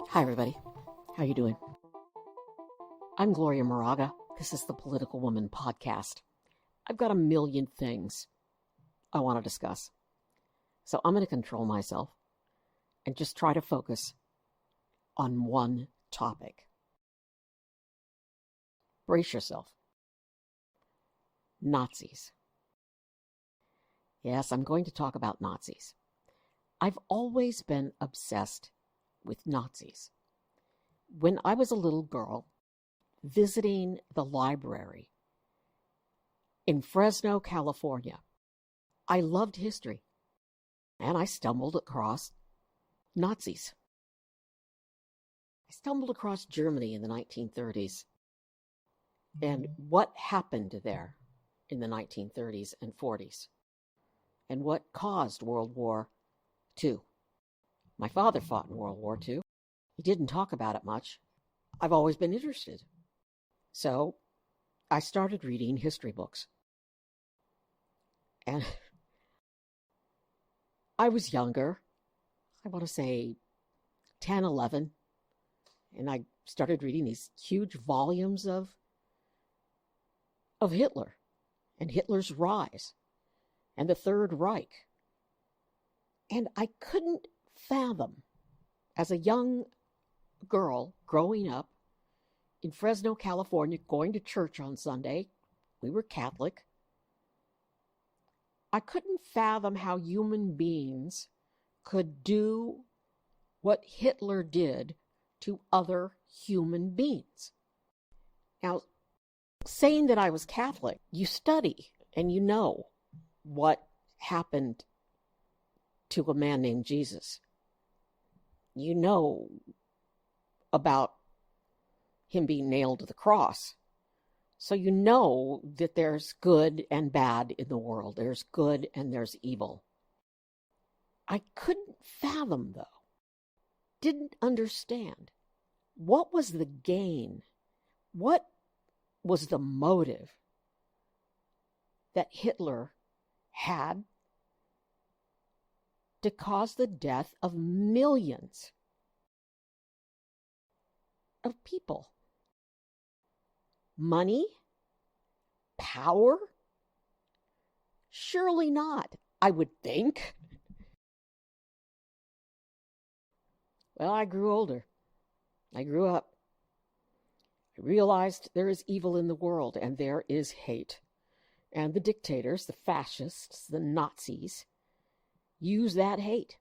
Hi, everybody. How you doing? I'm Gloria Moraga. This is the Political Woman Podcast. I've got a million things I want to discuss. So I'm going to control myself and just try to focus on one topic. Brace yourself. Nazis. Yes, I'm going to talk about Nazis. I've always been obsessed with Nazis. When I was a little girl, visiting the library in Fresno, California, I loved history, and I stumbled across Nazis. I stumbled across Germany in the 1930s, and what happened there in the 1930s and 40s, and what caused World War II. My father fought in World War II. He didn't talk about it much. I've always been interested. So I started reading history books. And I was younger, I want to say 10, 11, and I started reading these huge volumes of Hitler and Hitler's rise and the Third Reich. And I couldn't fathom, as a young girl growing up in Fresno, California, going to church on Sunday, we were Catholic, I couldn't fathom how human beings could do what Hitler did to other human beings. Now, saying that I was Catholic, you study and you know what happened to a man named Jesus. You know about him being nailed to the cross. So you know that there's good and bad in the world. There's good and there's evil. I couldn't fathom, though, didn't understand, what was the gain? What was the motive that Hitler had to cause the death of millions of people? Money? Power? Surely not, I would think. Well, I grew older. I grew up. I realized there is evil in the world, and there is hate. And the dictators, the fascists, the Nazis, use that hate.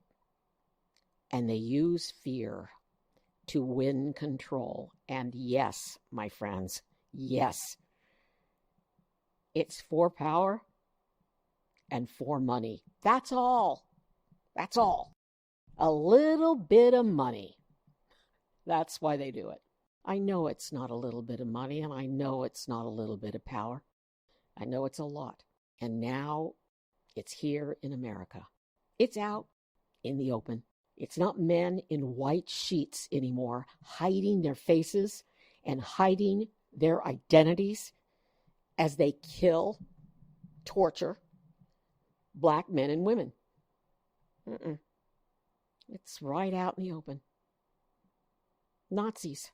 And they use fear to win control. And yes, my friends, yes, it's for power and for money. That's all. That's all. A little bit of money. That's why they do it. I know it's not a little bit of money, and I know it's not a little bit of power. I know it's a lot. And now it's here in America. It's out in the open. It's not men in white sheets anymore, hiding their faces and hiding their identities as they kill, torture black men and women. It's right out in the open. Nazis,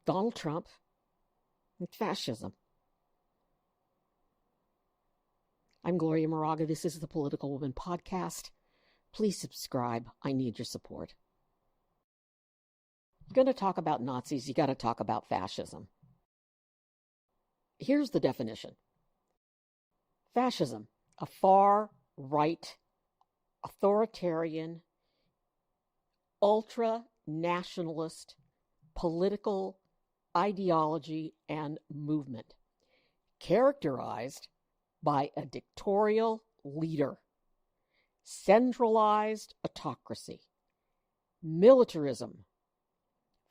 Donald Trump, and fascism. I'm Gloria Moraga. This is the Political Woman Podcast. Please subscribe. I need your support. If you're going to talk about Nazis, you got to talk about fascism. Here's the definition. Fascism, a far-right, authoritarian, ultra-nationalist political ideology and movement, characterized by a dictatorial leader, centralized autocracy, militarism,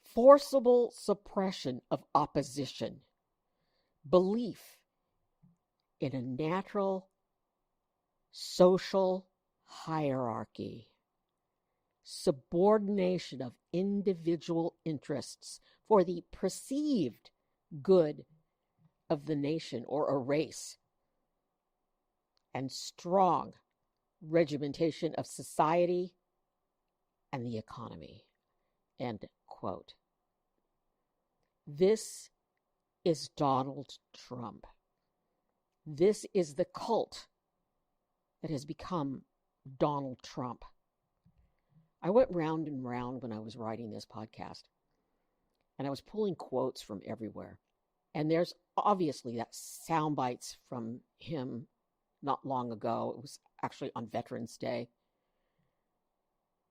forcible suppression of opposition, belief in a natural social hierarchy, subordination of individual interests for the perceived good of the nation or a race, and strong regimentation of society and the economy. End quote. This is Donald Trump. This is the cult that has become Donald Trump. I went round and round when I was writing this podcast, and I was pulling quotes from everywhere. And there's obviously that sound bites from him not long ago. It was actually on Veterans Day,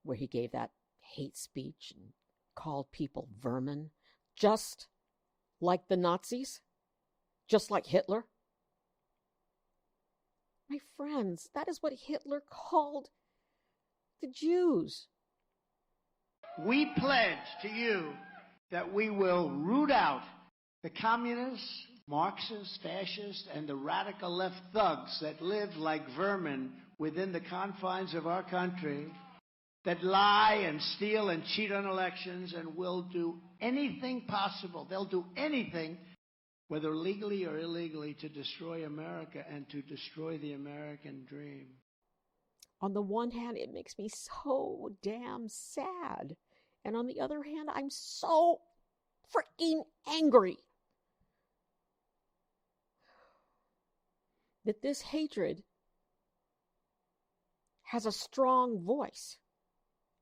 where he gave that hate speech and called people vermin, just like the Nazis, just like Hitler. My friends, that is what Hitler called the Jews. We pledge to you that we will root out the communists, Marxists, fascists, and the radical left thugs that live like vermin within the confines of our country, that lie and steal and cheat on elections and will do anything possible. They'll do anything, whether legally or illegally, to destroy America and to destroy the American dream. On the one hand, it makes me so damn sad. And on the other hand, I'm so freaking angry that this hatred has a strong voice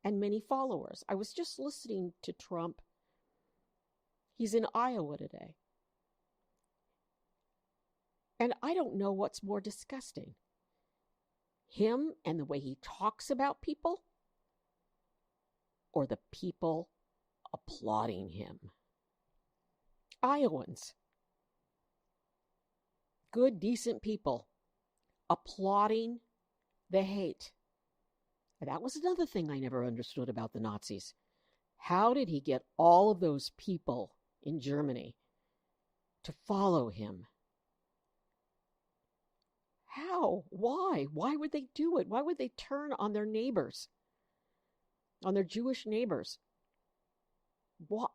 and many followers. I was just listening to Trump. He's in Iowa today. And I don't know what's more disgusting. Him and the way he talks about people, or the people applauding him. Iowans, good, decent people, applauding the hate. And that was another thing I never understood about the Nazis. How did he get all of those people in Germany to follow him? How? Why? Why would they do it? Why would they turn on their neighbors? On their Jewish neighbors? Why?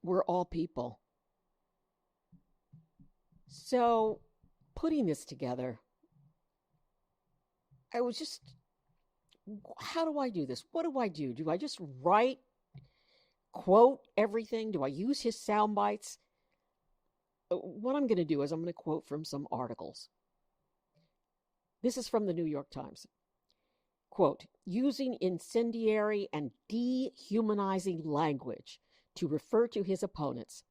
We're all people. So, putting this together, I was just, how do I do this? What do I do? Do I just write, quote everything? Do I use his sound bites? What I'm going to do is I'm going to quote from some articles. This is from the New York Times. Quote, using incendiary and dehumanizing language to refer to his opponents,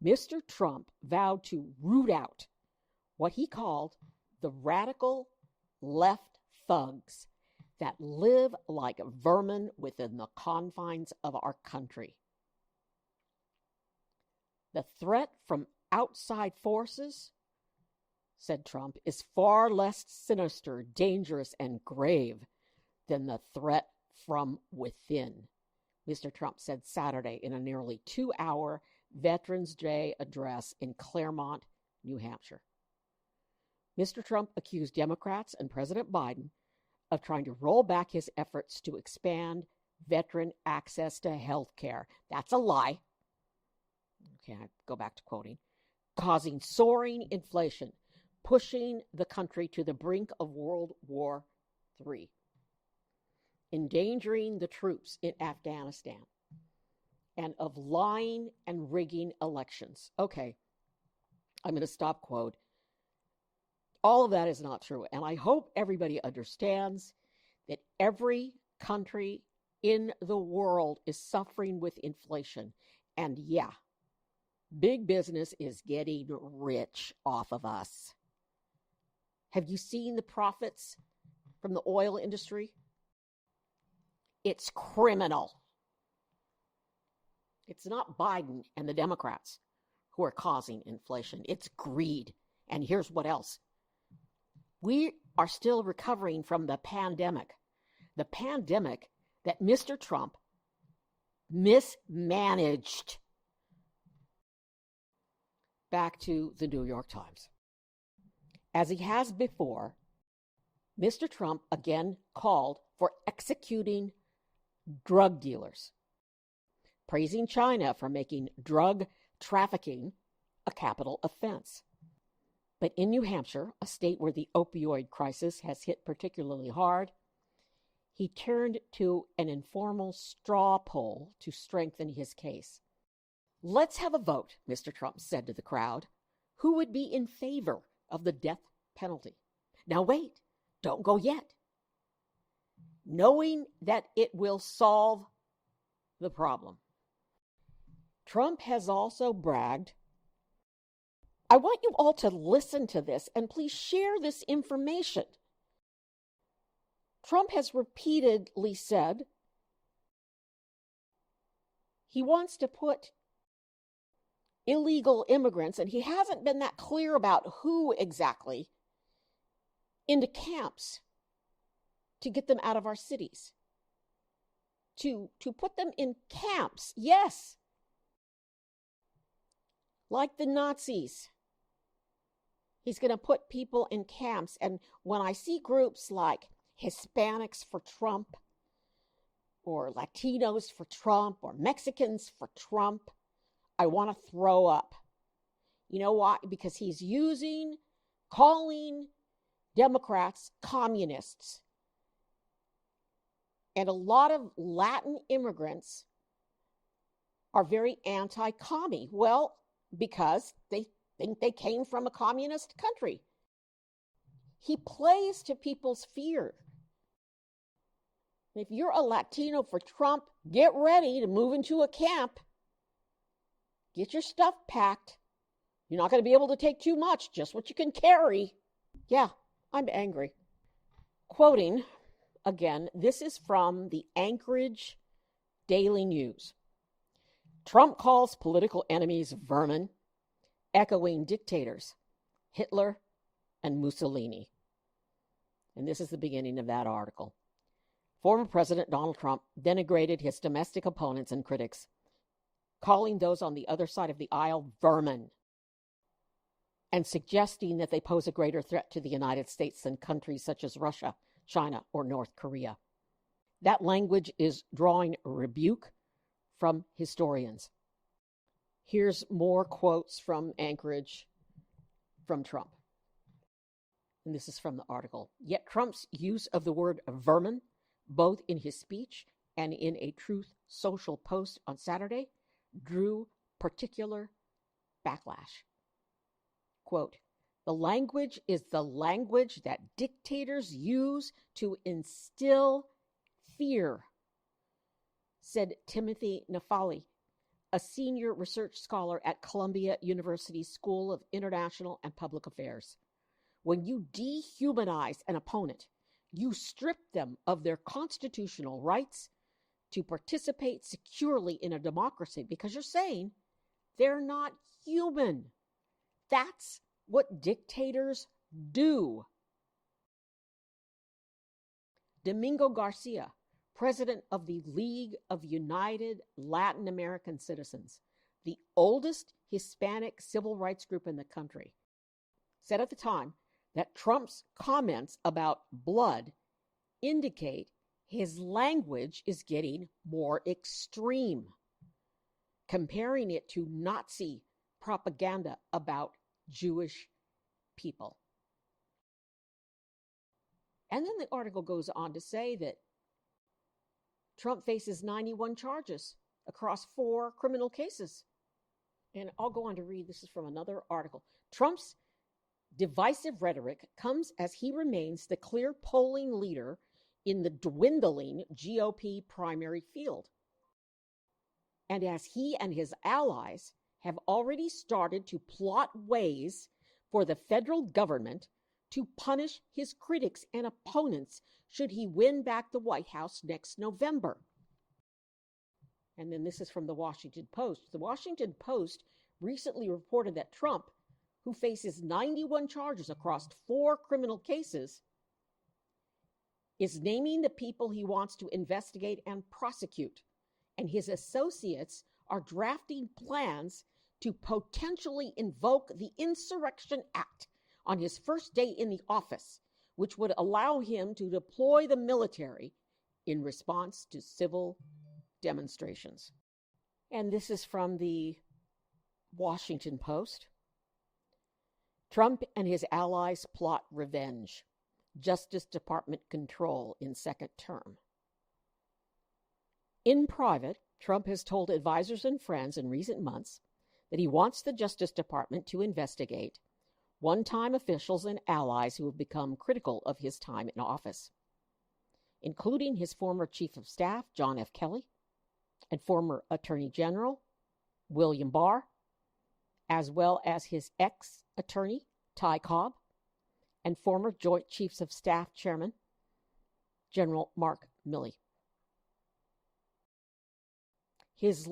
Mr. Trump vowed to root out what he called the radical left thugs that live like vermin within the confines of our country. The threat from outside forces, said Trump, is far less sinister, dangerous, and grave than the threat from within, Mr. Trump said Saturday in a nearly 2-hour Veterans Day address in Claremont, New Hampshire. Mr. Trump accused Democrats and President Biden of trying to roll back his efforts to expand veteran access to health care. That's a lie. Okay, I go back to quoting. Causing soaring inflation, pushing the country to the brink of World War III, endangering the troops in Afghanistan, and of lying and rigging elections. Okay, I'm going to stop quote. All of that is not true, and I hope everybody understands that every country in the world is suffering with inflation, and yeah, big business is getting rich off of us. Have you seen the profits from the oil industry? It's criminal. It's not Biden and the Democrats who are causing inflation. It's greed. And here's what else. We are still recovering from the pandemic that Mr. Trump mismanaged. Back to the New York Times. As he has before, Mr. Trump again called for executing drug dealers, praising China for making drug trafficking a capital offense. But in New Hampshire, a state where the opioid crisis has hit particularly hard, he turned to an informal straw poll to strengthen his case. "Let's have a vote," Mr. Trump said to the crowd. "Who would be in favor of the death penalty?" Now wait, don't go yet. Knowing that it will solve the problem. Trump has also bragged. I want you all to listen to this and please share this information. Trump has repeatedly said he wants to put illegal immigrants, and he hasn't been that clear about who exactly, into camps to get them out of our cities. To put them in camps, yes, like the Nazis. He's going to put people in camps. And when I see groups like Hispanics for Trump, or Latinos for Trump, or Mexicans for Trump, I want to throw up. You know why? Because he's calling Democrats communists. And a lot of Latin immigrants are very anti-commie. Well, because they think they came from a communist country. He plays to people's fear. If you're a Latino for Trump, get ready to move into a camp. Get your stuff packed. You're not going to be able to take too much, just what you can carry. Yeah, I'm angry. Quoting, again, this is from the Anchorage Daily News. Trump calls political enemies vermin, echoing dictators, Hitler and Mussolini. And this is the beginning of that article. Former President Donald Trump denigrated his domestic opponents and critics, calling those on the other side of the aisle vermin, and suggesting that they pose a greater threat to the United States than countries such as Russia, China, or North Korea. That language is drawing rebuke from historians. Here's more quotes from Anchorage from Trump. And this is from the article. Yet Trump's use of the word vermin, both in his speech and in a Truth Social post on Saturday, drew particular backlash. Quote, "The language is the language that dictators use to instill fear," said Timothy Nafali, a senior research scholar at Columbia University School of International and Public Affairs. When you dehumanize an opponent, you strip them of their constitutional rights to participate securely in a democracy because you're saying they're not human. That's what dictators do. Domingo Garcia, president of the League of United Latin American Citizens, the oldest Hispanic civil rights group in the country, said at the time that Trump's comments about blood indicate his language is getting more extreme, comparing it to Nazi propaganda about Jewish people. And then the article goes on to say that Trump faces 91 charges across 4 criminal cases. And I'll go on to read, this is from another article. Trump's divisive rhetoric comes as he remains the clear polling leader in the dwindling GOP primary field, and as he and his allies have already started to plot ways for the federal government to punish his critics and opponents should he win back the White House next November. And then this is from the Washington Post. The Washington Post recently reported that Trump, who faces 91 charges across 4 criminal cases, is naming the people he wants to investigate and prosecute, and his associates are drafting plans to potentially invoke the Insurrection Act on his first day in the office, which would allow him to deploy the military in response to civil demonstrations. And this is from the Washington Post. Trump and his allies plot revenge. Justice Department control in second term. In private, Trump has told advisors and friends in recent months that he wants the Justice Department to investigate one-time officials and allies who have become critical of his time in office, including his former Chief of Staff, John F. Kelly, and former Attorney General, William Barr, as well as his ex-attorney, Ty Cobb, and former Joint Chiefs of Staff Chairman, General Mark Milley. His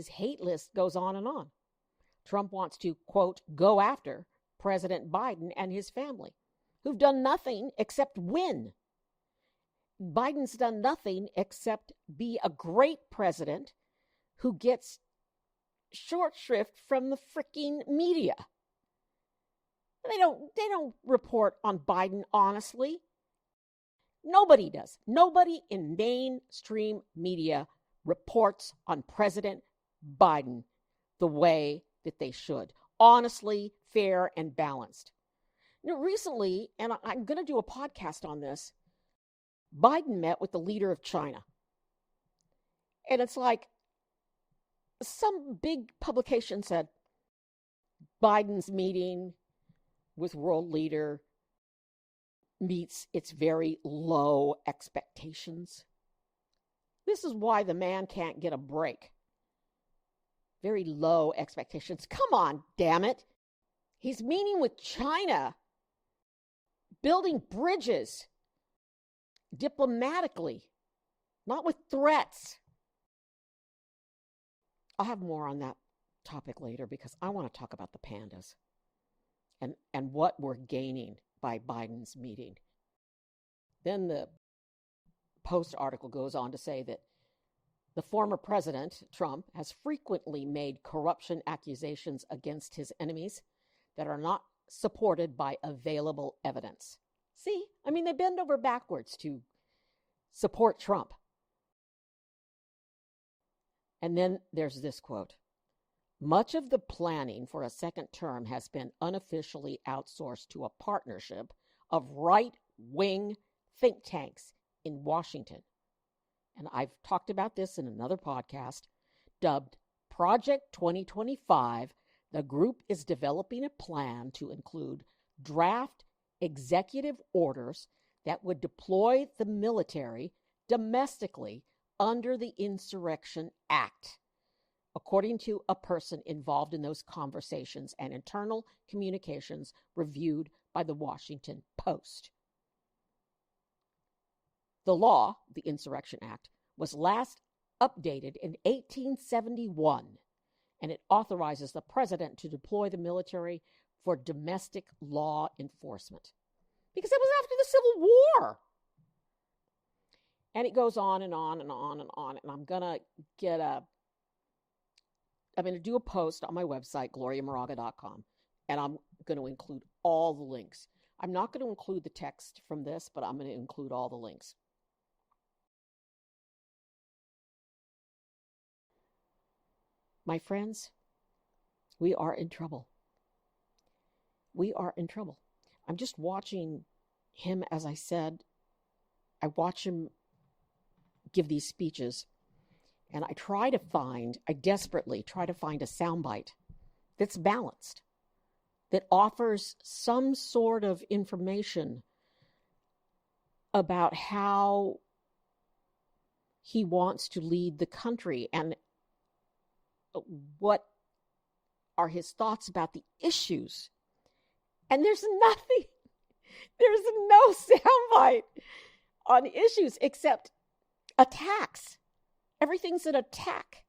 hate list goes on and on. Trump wants to, quote, go after President Biden and his family, who've done nothing except win. Biden's done nothing except be a great president who gets short shrift from the freaking media. They don't report on Biden honestly. Nobody does. Nobody in mainstream media reports on President Biden the way that they should. Honestly, fair, and balanced. Recently, and I'm going to do a podcast on this, Biden met with the leader of China. And it's like some big publication said Biden's meeting with world leader meets its very low expectations. This is why the man can't get a break. Very low expectations. Come on, damn it. He's meeting with China, building bridges diplomatically, not with threats. I'll have more on that topic later because I want to talk about the pandas and what we're gaining by Biden's meeting. Then the Post article goes on to say that the former president, Trump, has frequently made corruption accusations against his enemies that are not supported by available evidence. See, they bend over backwards to support Trump. And then there's this quote. Much of the planning for a second term has been unofficially outsourced to a partnership of right-wing think tanks in Washington. And I've talked about this in another podcast, dubbed Project 2025. The group is developing a plan to include draft executive orders that would deploy the military domestically under the Insurrection Act, according to a person involved in those conversations and internal communications reviewed by the Washington Post. The law, the Insurrection Act, was last updated in 1871, and it authorizes the president to deploy the military for domestic law enforcement. Because it was after the Civil War. And it goes on and on and on and on. And I'm going to do a post on my website, gloriamoraga.com, and I'm going to include all the links. I'm not going to include the text from this, but I'm going to include all the links. My friends, we are in trouble. We are in trouble. I'm just watching him, as I said, I watch him give these speeches, and I desperately try to find a soundbite that's balanced, that offers some sort of information about how he wants to lead the country and what are his thoughts about the issues. And there's no soundbite on issues except attacks. Everything's an attack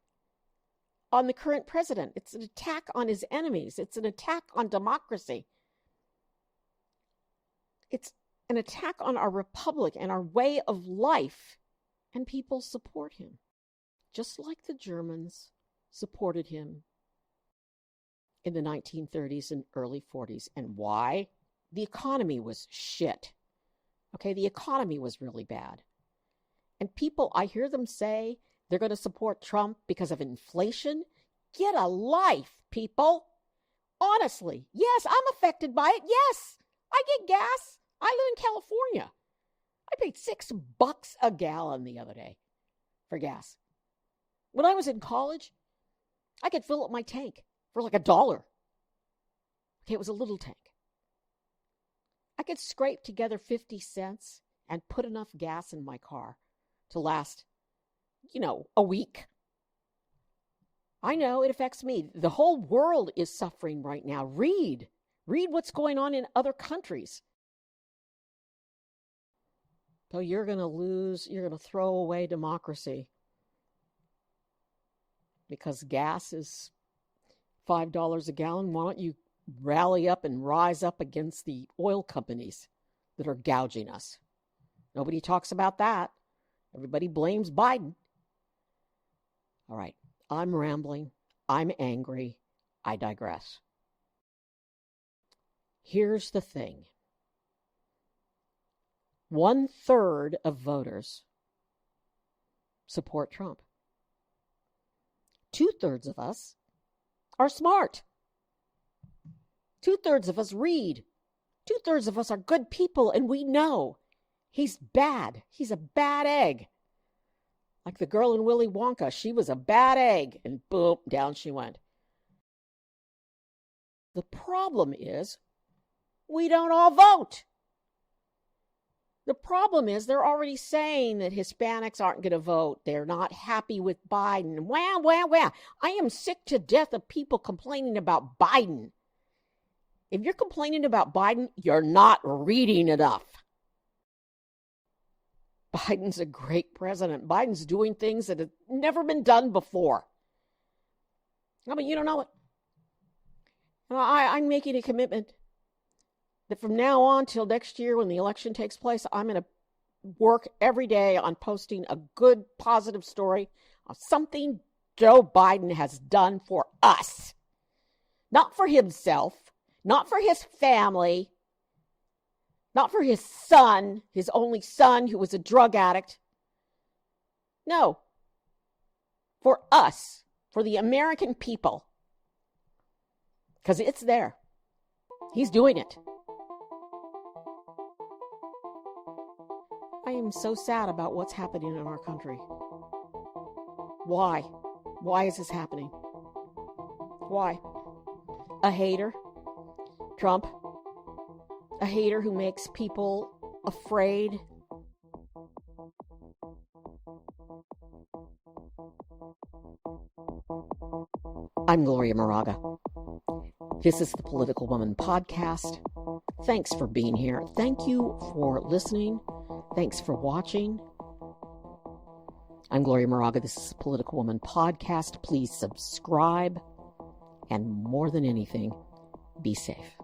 on the current president. It's an attack on his enemies. It's an attack on democracy. It's an attack on our republic and our way of life. And people support him, just like the Germans supported him in the 1930s and early 40s. And why? The economy was shit. Okay, the economy was really bad. And people, I hear them say they're going to support Trump because of inflation. Get a life, people. Honestly, yes, I'm affected by it. Yes, I get gas. I live in California. I paid $6 a gallon the other day for gas. When I was in college, I could fill up my tank for like $1. Okay, it was a little tank. I could scrape together 50 cents and put enough gas in my car to last, a week. I know it affects me. The whole world is suffering right now. Read what's going on in other countries. So you're going to throw away democracy because gas is $5 a gallon. Why don't you rally up and rise up against the oil companies that are gouging us? Nobody talks about that. Everybody blames Biden. All right, I'm rambling. I'm angry. I digress. Here's the thing. 1/3 of voters support Trump. 2/3 of us are smart. 2/3 of us read. 2/3 of us are good people, and we know he's bad. He's a bad egg. Like the girl in Willy Wonka, she was a bad egg, and boom, down she went. The problem is we don't all vote. The problem is they're already saying that Hispanics aren't going to vote. They're not happy with Biden. Wow. I am sick to death of people complaining about Biden. If you're complaining about Biden, you're not reading enough. Biden's a great president. Biden's doing things that have never been done before. I mean, you don't know what? I'm making a commitment that from now on till next year when the election takes place, I'm going to work every day on posting a good, positive story of something Joe Biden has done for us. Not for himself, not for his family, not for his son, his only son who was a drug addict. No, for us, for the American people. Because it's there. He's doing it. I am so sad about what's happening in our country. Why? Why is this happening? Why? A hater? Trump? A hater who makes people afraid? I'm Gloria Moraga. This is the Political Woman Podcast. Thanks for being here. Thank you for listening. Thanks for watching. I'm Gloria Moraga. This is the Political Woman Podcast. Please subscribe. And more than anything, be safe.